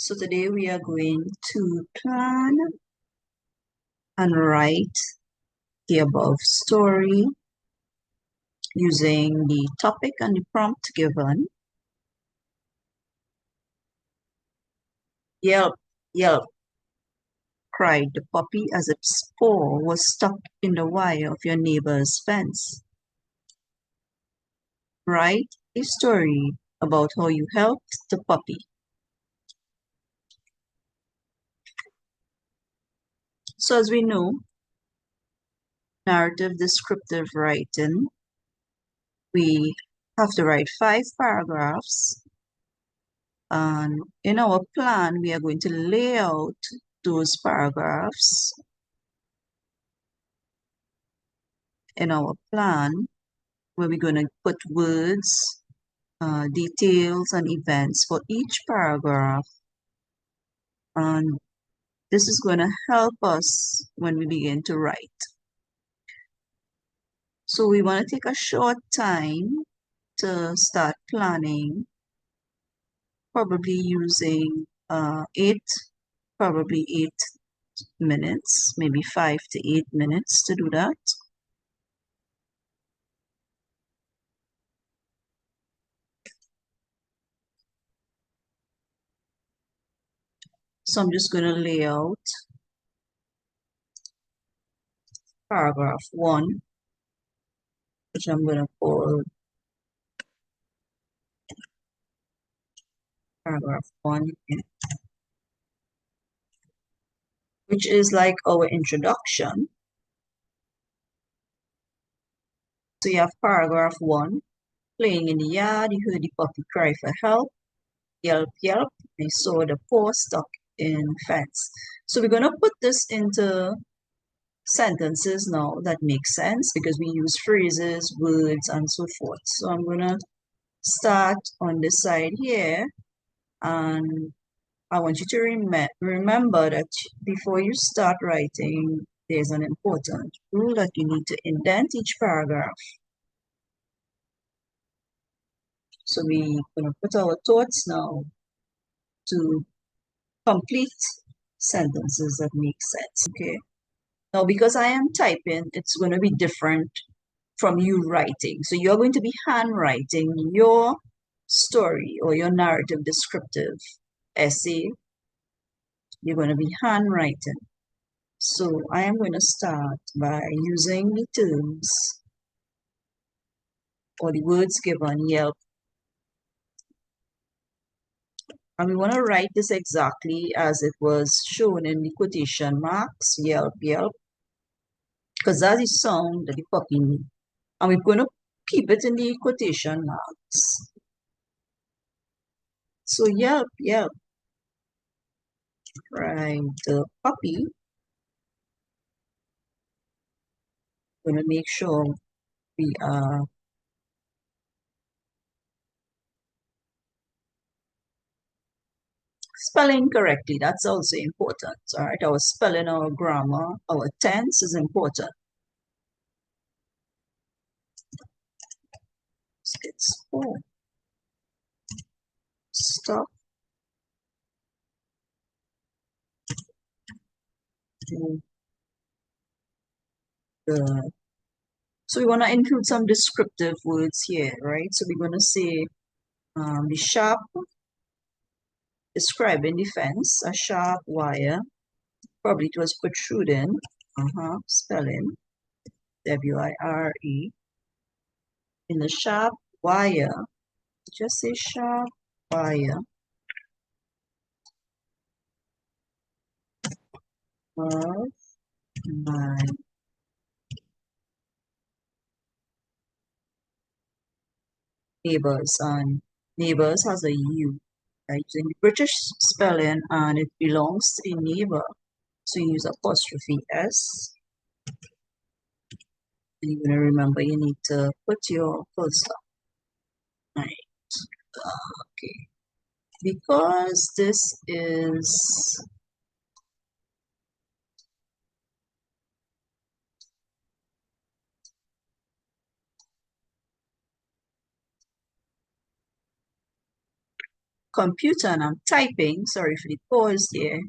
So today we are going to plan and write the above story using the topic and the prompt given. Yelp, yelp, cried the puppy as its paw was stuck in the wire of your neighbor's fence. Write a story about how you helped the puppy. So as we know, narrative descriptive writing, we have to write 5 paragraphs. And in our plan, we are going to lay out those paragraphs in our plan, where we're going to put words, details, and events for each paragraph. And this is going to help us when we begin to write. So we want to take a short time to start planning, probably using 8 minutes, maybe 5 to 8 minutes to do that. So I'm just going to lay out paragraph 1, which I'm going to call paragraph 1, which is like our introduction. So you have paragraph 1, playing in the yard, you heard the puppy cry for help, yelp, yelp, I saw the paw stuck in fence. So we're going to put this into sentences now that make sense because we use phrases, words, and so forth. So I'm going to start on this side here, and I want you to remember that before you start writing, there's an important rule that you need to indent each paragraph. So we're going to put our thoughts now to complete sentences that make sense, okay? Now, because I am typing, it's going to be different from you writing. So you're going to be handwriting your story or your narrative descriptive essay. You're going to be handwriting. So I am going to start by using the terms or the words given, yelp. And we want to write this exactly as it was shown in the quotation marks, yelp, yelp, because that's the sound that the puppy made. And we're going to keep it in the quotation marks. So yelp, yelp, cried the puppy. Going to make sure we are spelling correctly. That's also important. All right, our spelling, our grammar, our tense is important. It's 4. Stop. So we want to include some descriptive words here, right? So we're going to say the sharp, describing the fence, a sharp wire. Probably it was protruding. Spelling, W-I-R-E. In the sharp wire, just say sharp wire of my neighbors, and neighbors has a U, right? So in the British spelling, and it belongs to the neighbor. So you use apostrophe S. And you're going to remember you need to put your full stop. Right. Okay. Because this is computer and I'm typing, sorry for the pause there,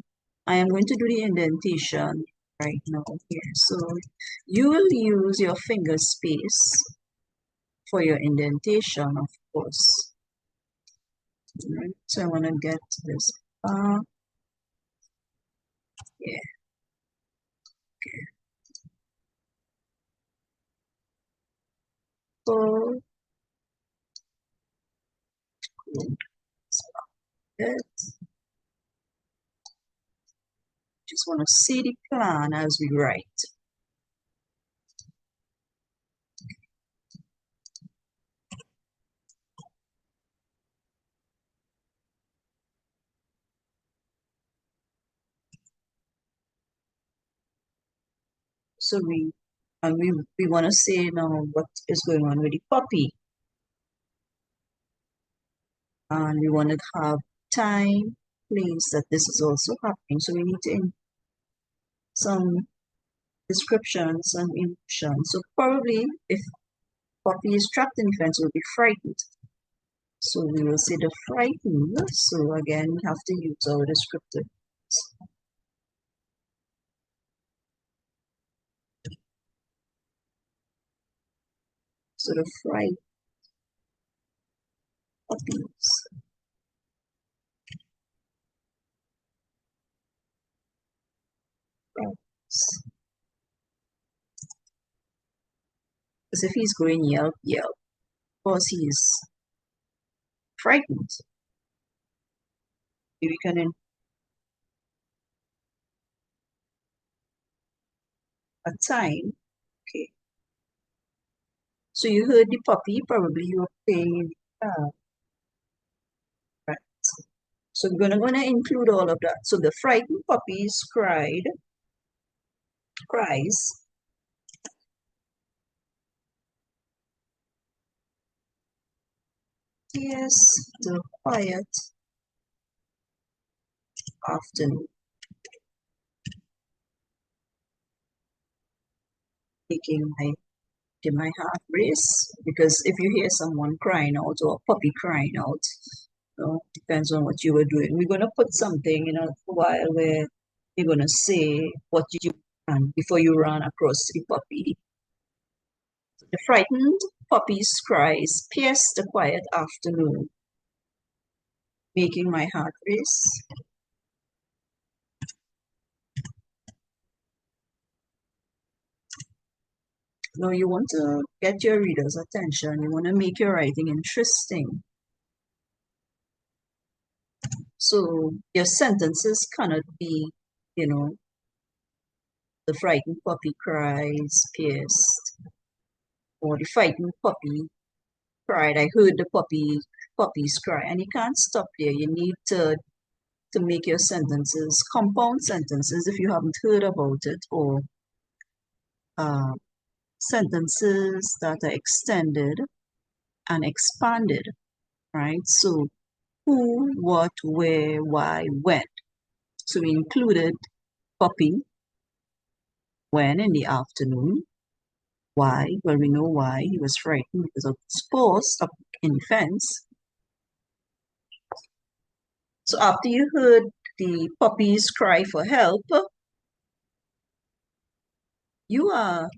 I am going to do the indentation right now here. So you will use your finger space for your indentation, of course. Right. So I want to get this back. Yeah. So it. Just want to see the plan as we write. So we want to say now what is going on with the puppy. And we want to have time, place that this is also happening. So we need to in some descriptions and emotions. So probably if puppy is trapped in the fence, will be frightened. So we will say the frightened. So again, we have to use our descriptive. So the frightened puppies. Because if he's going yelp, yelp, of course he's frightened. We can in a time. Okay. So you heard the puppy, probably you were playing in the car. Right. So we're gonna include all of that. So the frightened puppies cries. Yes, the quiet afternoon, making my heart race. Because if you hear someone crying out or a puppy crying out, depends on what you were doing. We're gonna put something in a while where you're gonna say what you can before you run across the puppy. The frightened puppy's cries pierce the quiet afternoon, making my heart race. Now you want to get your reader's attention. You want to make your writing interesting. So your sentences cannot be, you know, the frightened puppy cries, pierced, or the frightened puppy cried. I heard the puppies cry, and you can't stop there. You need to make your sentences compound sentences if you haven't heard about it, or uh, sentences that are extended and expanded, right? So who, what, where, why, when. So we included puppy, when in the afternoon. Why? Well, we know why. He was frightened because of spores up in the fence. So after you heard the puppies cry for help, you are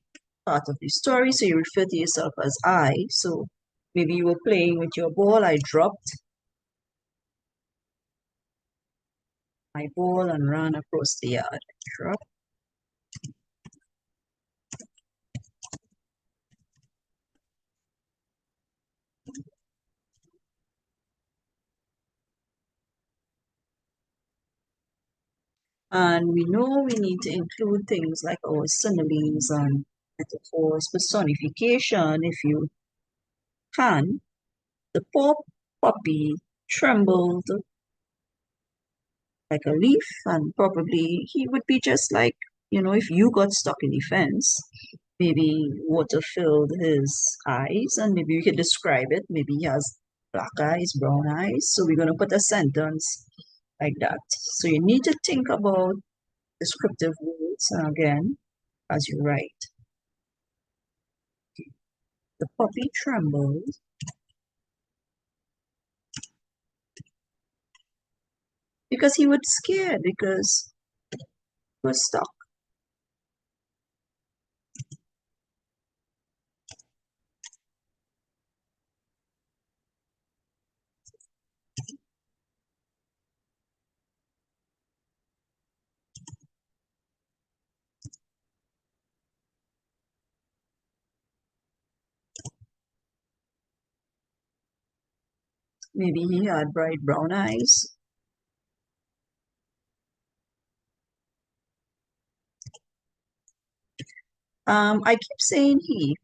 part of the story, so you refer to yourself as I. So maybe you were playing with your ball. I dropped my ball and ran across the yard. Drop. And we know we need to include things like our similes and metaphors, personification, if you can. The poor puppy trembled like a leaf, and probably he would be just like, if you got stuck in the fence, maybe water filled his eyes, and maybe you could describe it. Maybe he has black eyes, brown eyes. So we're going to put a sentence like that. So you need to think about descriptive words again as you write. The puppy trembled because he was scared because he was stuck. Maybe he had bright brown eyes. I keep saying he,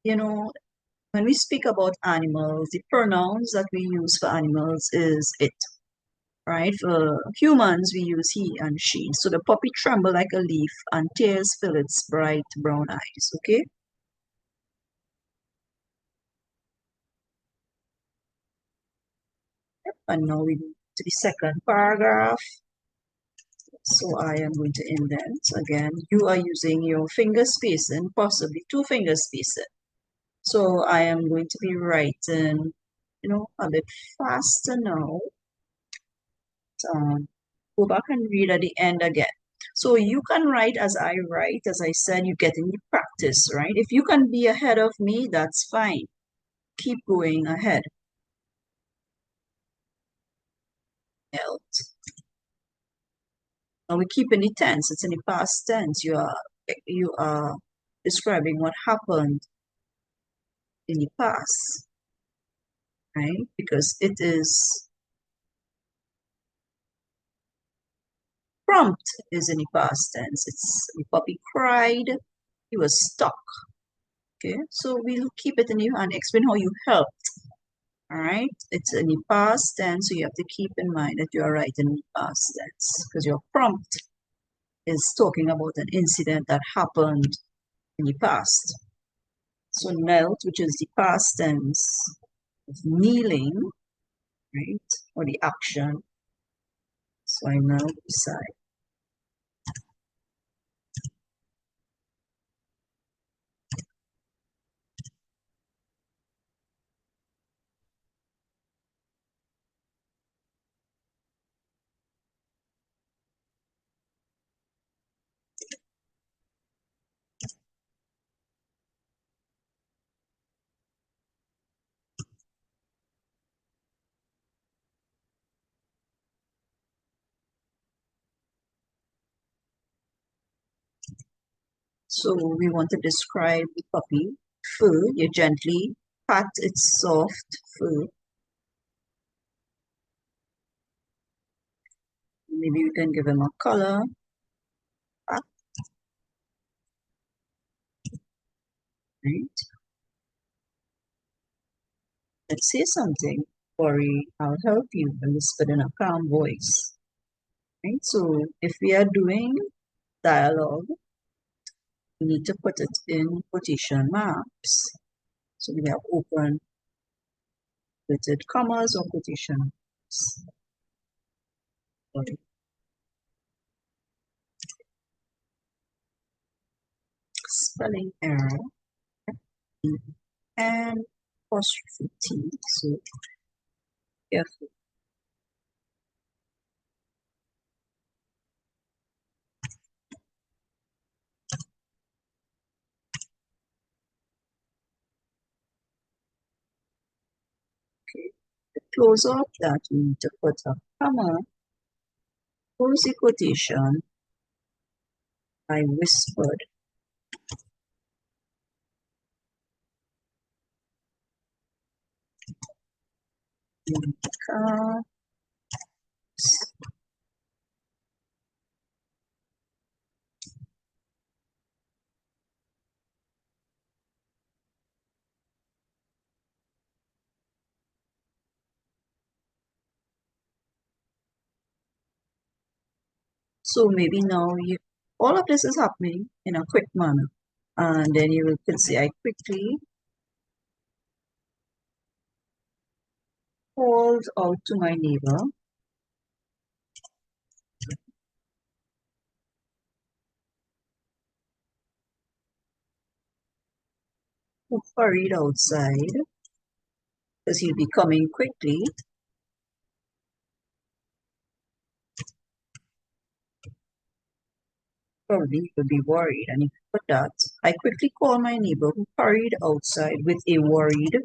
you know, when we speak about animals, the pronouns that we use for animals is it, right? For humans, we use he and she. So the puppy trembled like a leaf and tears fill its bright brown eyes, okay? And now we move to the second paragraph. So I am going to indent again. You are using your finger spacing, possibly two finger spacing. So I am going to be writing, a bit faster now. Go back and read at the end again. So you can write as I write. As I said, you get in the practice, right? If you can be ahead of me, that's fine. Keep going ahead. Else. Now we keep in the tense. It's in the past tense. You are describing what happened in the past, right? Because it is prompt is in the past tense. It's the puppy cried. He was stuck. Okay, so we'll keep it in your hand. Explain how you helped. All right, it's in the past tense, so you have to keep in mind that you are writing in the past tense because your prompt is talking about an incident that happened in the past. So knelt, which is the past tense of kneeling, right, or the action. So I knelt beside. So we want to describe the puppy fur. You gently pat its soft fur. Maybe we can give him a color. Right? Let's say something. Worry, I'll help you, and whispered in a calm voice. Right? So if we are doing dialogue, we need to put it in quotation marks. So we have open inverted commas or quotation marks. Sorry. Spelling error and apostrophe T. So careful. Okay. To close up that, we need to put a comma, close the quotation. I whispered. So maybe now all of this is happening in a quick manner. And then you can see I quickly called out to my neighbor who hurried outside because he'll be coming quickly. Probably he could be worried, and he put that. I quickly called my neighbor who hurried outside with a worried,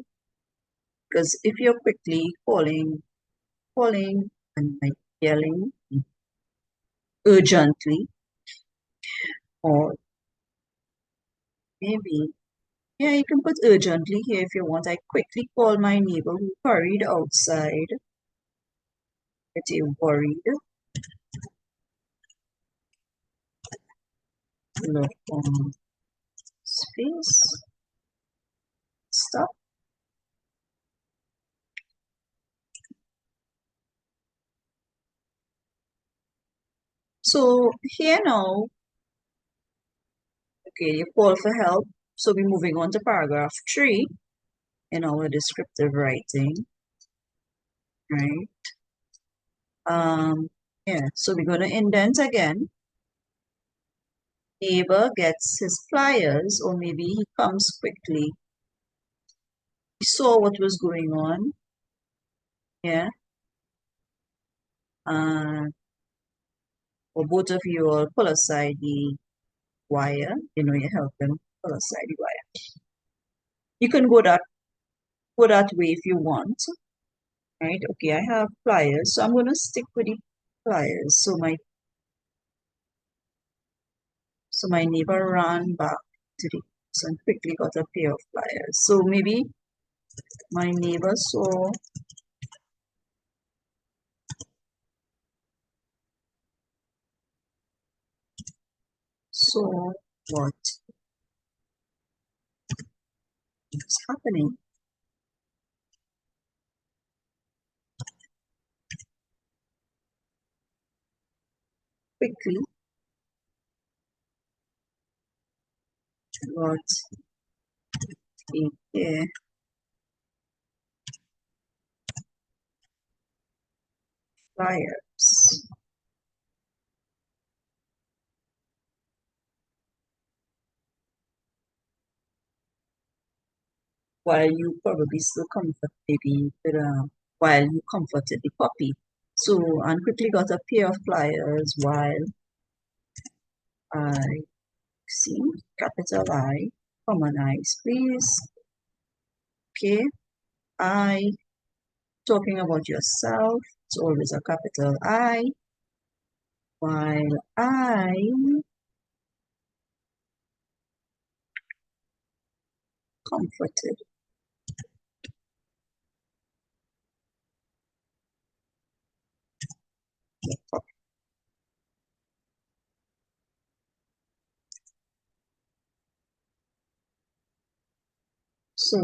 because if you're quickly calling and like yelling urgently, or maybe, yeah, you can put urgently here if you want. I quickly called my neighbor who hurried outside with a worried look on his face. Stop. So here now, okay, you call for help. So we're moving on to paragraph 3 in our descriptive writing, right? Yeah, so we're going to indent again. Neighbor gets his pliers, or maybe he comes quickly. He saw what was going on, yeah, and or both of you all pull aside the wire. You help them pull aside the wire. You can go that way if you want, right? Okay, I have pliers, so I'm going to stick with the pliers. So my neighbor ran back to the house and quickly got a pair of pliers. So maybe my neighbor saw what was happening quickly, got a pair pliers. While you probably still comfort maybe with while you comforted the puppy. So and quickly got a pair of pliers while I see capital I, common eyes, please. Okay, I talking about yourself, it's always a capital I, while I comforted the puppy. So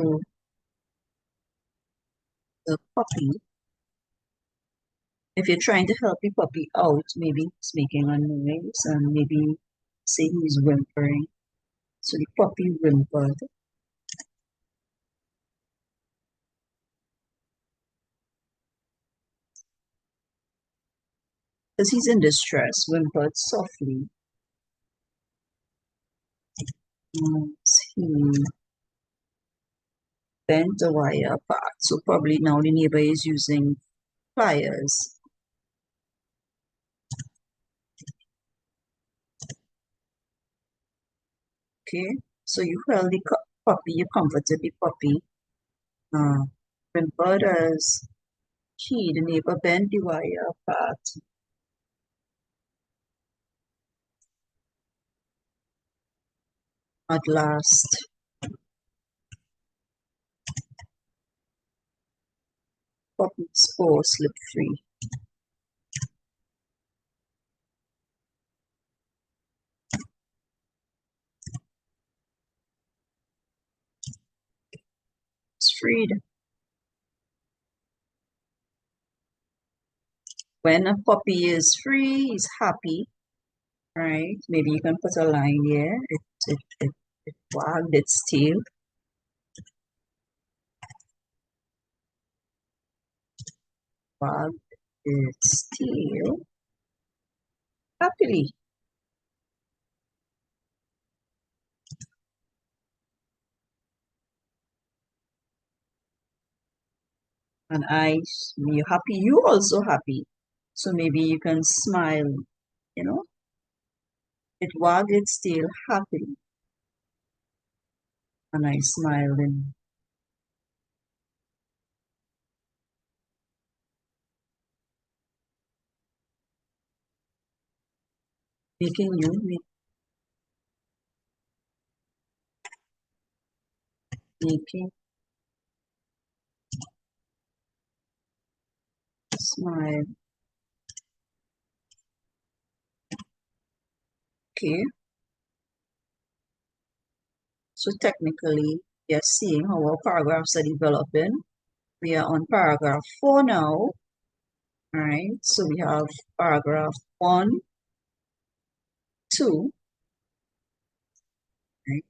the puppy, if you're trying to help the puppy out, maybe it's making a noise and maybe say he's whimpering. So the puppy whimpered. Because he's in distress, whimpered softly as he bent the wire apart. So probably now the neighbor is using pliers. Okay, so you held the puppy, you comforted the puppy. Whimpered as the neighbor, bent the wire apart. At last, puppy's paw slipped free. It's freed. When a puppy is free, he's happy, right? Maybe you can put a line here. It wagged its tail. Wagged its tail happily. And you're happy, you also happy. So maybe you can smile, you know, It wagged its tail happily, and I smiled in. Making you, making smile. Okay, so technically, we are seeing how our paragraphs are developing. We are on paragraph 4 now. All right, so we have paragraph 1, 2, right,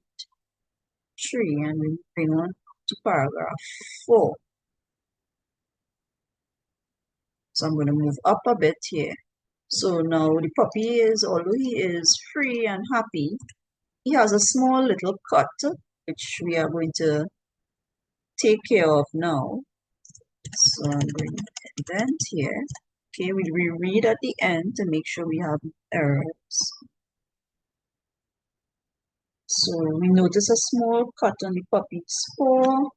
3, and we bring on to paragraph 4. So I'm going to move up a bit here. So now the puppy is, although he is free and happy, he has a small little cut, which we are going to take care of now. So I'm going to indent here. Okay, we reread at the end to make sure we have errors. So we notice a small cut on the puppy's paw.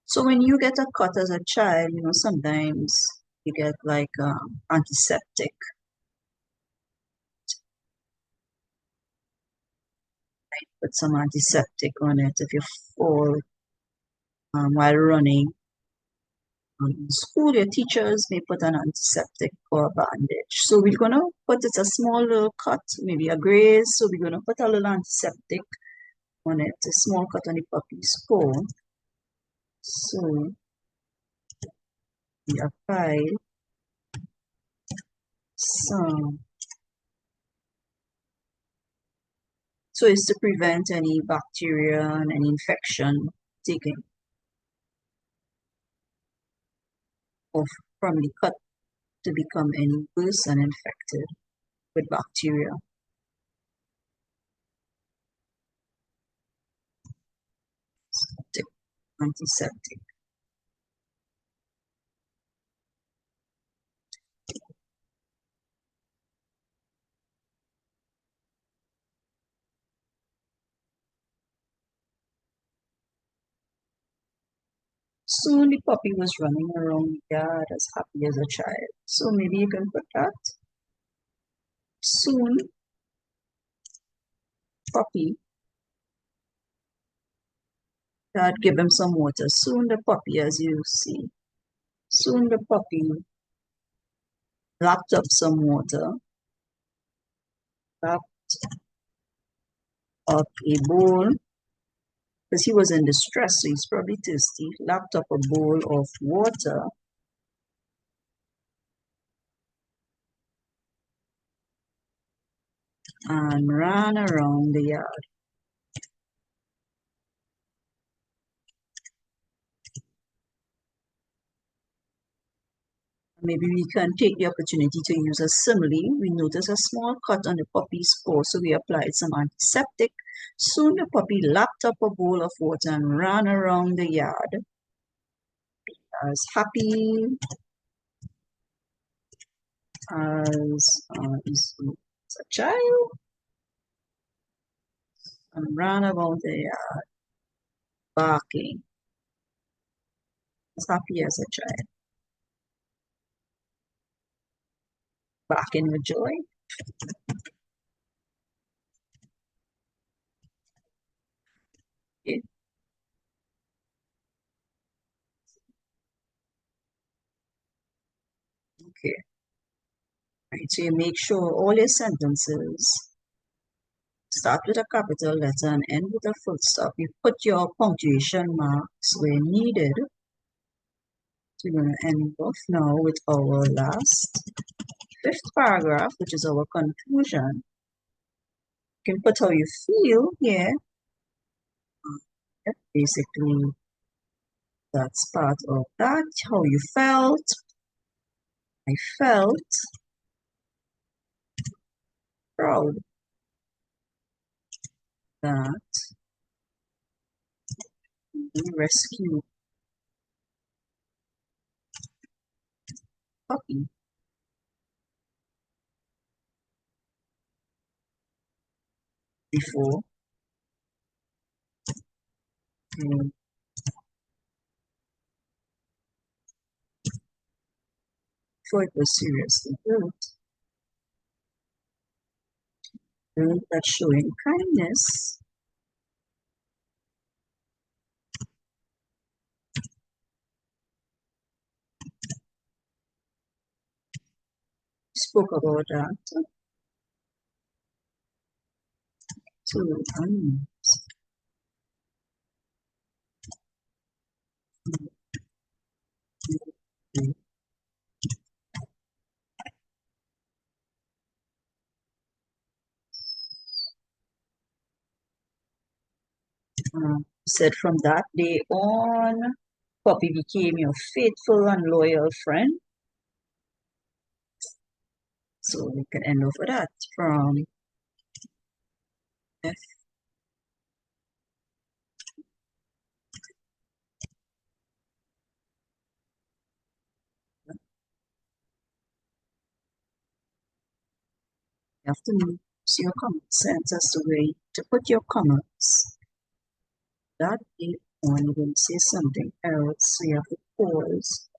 So when you get a cut as a child, sometimes you get like antiseptic. Put some antiseptic on it if you fall while running. In school, your teachers may put an antiseptic or a bandage. So we're going to put it a small little cut, maybe a graze. So we're going to put a little antiseptic on it, a small cut on the puppy's paw. So we apply some. So it's to prevent any bacteria and any infection taking off from the cut to become any worse and infected with bacteria. Antiseptic. Soon the puppy was running around the yard as happy as a child. So maybe you can put that. Soon, puppy. Dad give him some water. Soon the puppy, as you see. Soon the puppy lapped up some water. Lapped up a bowl. Because he was in distress, so he's probably thirsty. Lapped up a bowl of water. And ran around the yard. Maybe we can take the opportunity to use a simile. We notice a small cut on the puppy's paw, so we applied some antiseptic. Soon the puppy lapped up a bowl of water and ran around the yard as happy as a child, and ran about the yard barking as happy as a child, barking with joy. Okay. Okay. Right. So you make sure all your sentences start with a capital letter and end with a full stop. You put your punctuation marks where needed. So we're going to end off now with our last fifth paragraph, which is our conclusion. You can put how you feel here. Basically, that's part of that. How you felt. I felt proud that we rescued puppy before um, before it was seriously hurt. That showing kindness spoke about that to animals. Said from that day on, Puppy became your faithful and loyal friend. So we can end off with that from F. You have to use your common sense as to where to put your comments. That day on, you're going to say something else, so you have to pause.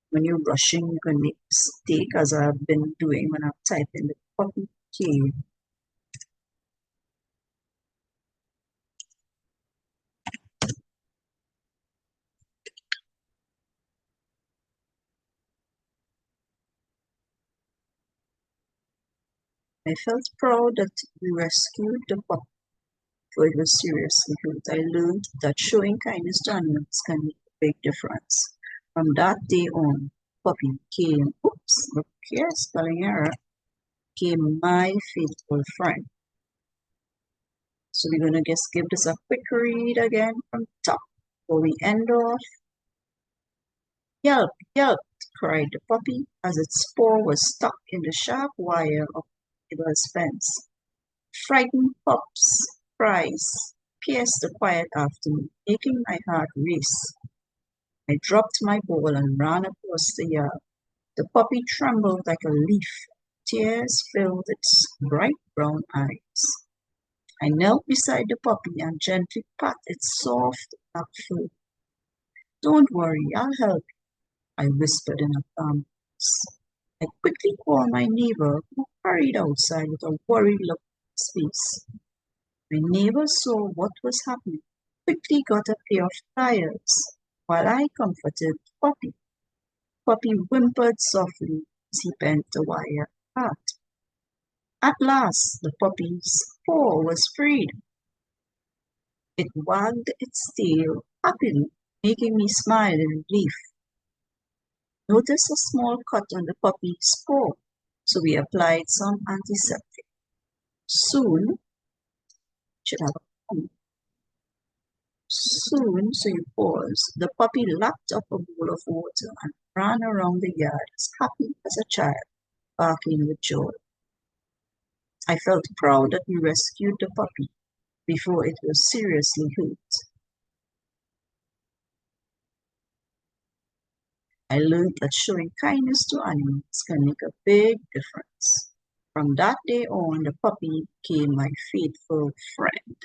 When you're brushing, you can make a mistake, as I've been doing when I'm typing the puppy cave. I felt proud that we rescued the puppy, for it was seriously hurt. I learned that showing kindness to animals can make a big difference. From that day on, puppy became, look here, spelling error, became my faithful friend. So we're going to just give this a quick read again from top before we end off. Yelp, yelp, cried the puppy as its paw was stuck in the sharp wire of the neighbor's fence. Frightened pups' cries pierced the quiet afternoon, making my heart race. I dropped my ball and ran across the yard. The puppy trembled like a leaf. Tears filled its bright brown eyes. I knelt beside the puppy and gently pat its soft black fur. Don't worry, I'll help you, I whispered in a calm voice. I quickly called my neighbor, who hurried outside with a worried look on his face. My neighbor saw what was happening, quickly got a pair of pliers, while I comforted Puppy. Puppy whimpered softly as he bent the wire apart. At last, the puppy's paw was freed. It wagged its tail happily, making me smile in relief. Notice a small cut on the puppy's paw, so we applied some antiseptic. Soon, should have a Soon, so you pause, the puppy lapped up a bowl of water and ran around the yard as happy as a child, barking with joy. I felt proud that we rescued the puppy before it was seriously hurt. I learned that showing kindness to animals can make a big difference. From that day on, the puppy became my faithful friend.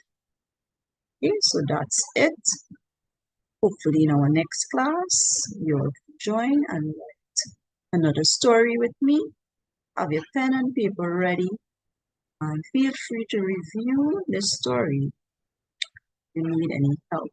Okay, so that's it. Hopefully in our next class, you'll join and write another story with me. Have your pen and paper ready and feel free to review this story if you need any help.